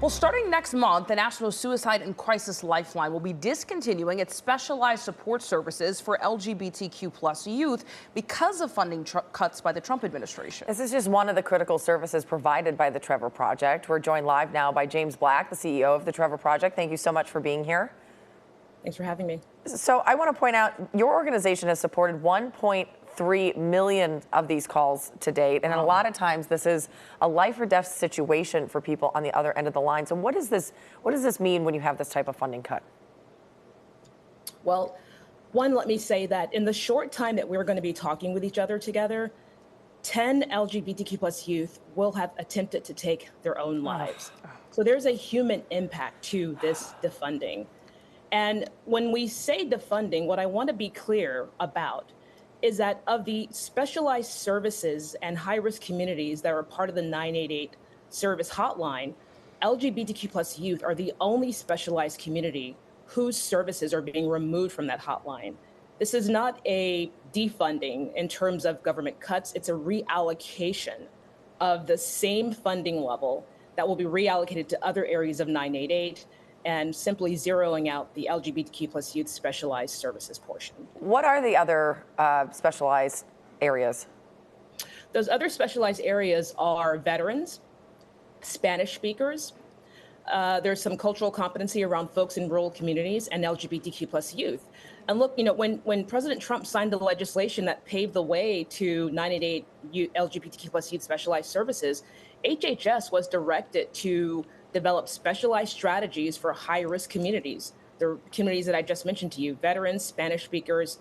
Well, starting next month, the National Suicide and Crisis Lifeline will be discontinuing its specialized support services for LGBTQ plus youth because of funding cuts by the Trump administration. This is just one of the critical services provided by the Trevor Project. We're joined live now by Jaymes Black, the CEO of the Trevor Project. Thank you so much for being here. Thanks for having me. So I want to point out your organization has supported 1.3 million of these calls to date. And a lot of times this is a life or death situation for people on the other end of the line. So what does this mean when you have this type of funding cut? Well, one, let me say that in the short time that we're going to be talking with each other together, 10 LGBTQ plus youth will have attempted to take their own lives. So there's a human impact to this defunding. And when we say defunding, what I want to be clear about is that of the specialized services and high-risk communities that are part of the 988 service hotline, LGBTQ plus youth are the only specialized community whose services are being removed from that hotline. This is not a defunding in terms of government cuts. It's a reallocation of the same funding level that will be reallocated to other areas of 988 and simply zeroing out the LGBTQ plus youth specialized services portion. What are the other specialized areas? Those other specialized areas are veterans, Spanish speakers. There's some cultural competency around folks in rural communities and LGBTQ plus youth. And look, when President Trump signed the legislation that paved the way to 988 LGBTQ plus youth specialized services, HHS was directed to develop specialized strategies for high-risk communities. The communities that I just mentioned to you, veterans, Spanish speakers,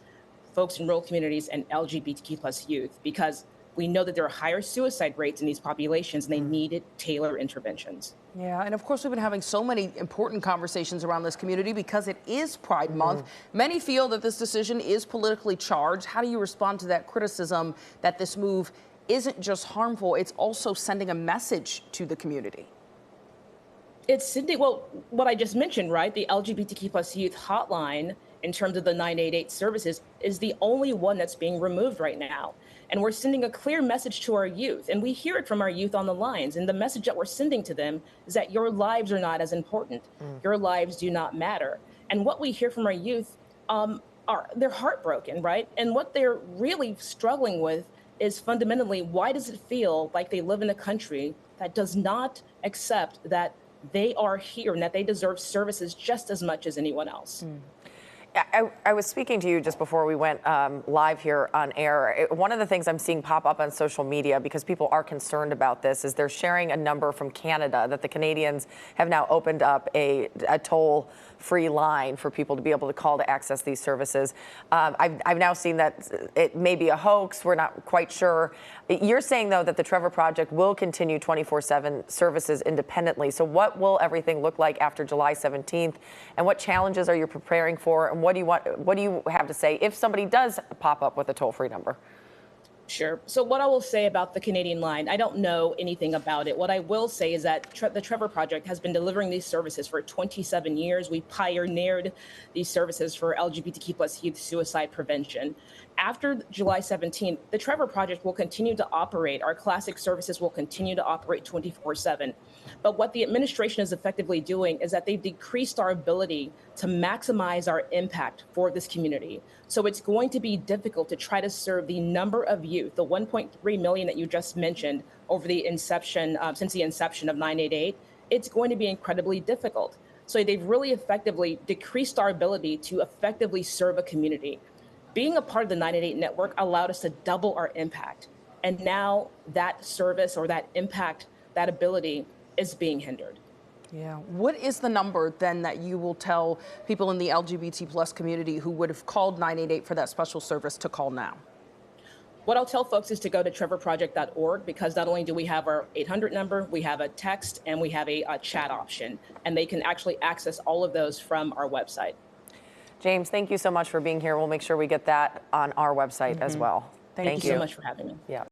folks in rural communities, and LGBTQ plus youth, because we know that there are higher suicide rates in these populations and they needed tailored interventions. Yeah, and of course we've been having so many important conversations around this community because it is Pride Month. Many feel that this decision is politically charged. How do you respond to that criticism that this move isn't just harmful, it's also sending a message to the community? It's sending, well, what I just mentioned, right? The LGBTQ plus youth hotline, in terms of the 988 services, is the only one that's being removed right now. And we're sending a clear message to our youth, and we hear it from our youth on the lines. And the message that we're sending to them is that your lives are not as important. Your lives do not matter. And what we hear from our youth they're heartbroken, right? And what they're really struggling with is fundamentally, why does it feel like they live in a country that does not accept that they are here and that they deserve services just as much as anyone else? I was speaking to you just before we went live here on air. One of the things I'm seeing pop up on social media, because people are concerned about this, is they're sharing a number from Canada that the Canadians have now opened up a toll-free line for people to be able to call to access these services. I've now seen that it may be a hoax. We're not quite sure. You're saying, though, that the Trevor Project will continue 24/7 services independently. So what will everything look like after July 17th? And what challenges are you preparing for? And what do you have to say if somebody does pop up with a toll-free number? Sure. So what I will say about the Canadian line, I don't know anything about it. What I will say is that the Trevor Project has been delivering these services for 27 years. We pioneered these services for LGBTQ plus youth suicide prevention. After July 17th, the Trevor Project will continue to operate. Our classic services will continue to operate 24/7. But what the administration is effectively doing is that they've decreased our ability to maximize our impact for this community. So it's going to be difficult to try to serve the number of youth, the 1.3 million that you just mentioned over the inception, since the inception of 988. It's going to be incredibly difficult. So they've really effectively decreased our ability to effectively serve a community. Being a part of the 988 network allowed us to double our impact. And now that service or that impact, that ability is being hindered. Yeah. What is the number then that you will tell people in the LGBT plus community who would have called 988 for that special service to call now? What I'll tell folks is to go to trevorproject.org, because not only do we have our 800 number, we have a text and we have a chat option, and they can actually access all of those from our website. Jaymes, thank you so much for being here. We'll make sure we get that on our website as well. Thank you so much for having me. Yeah.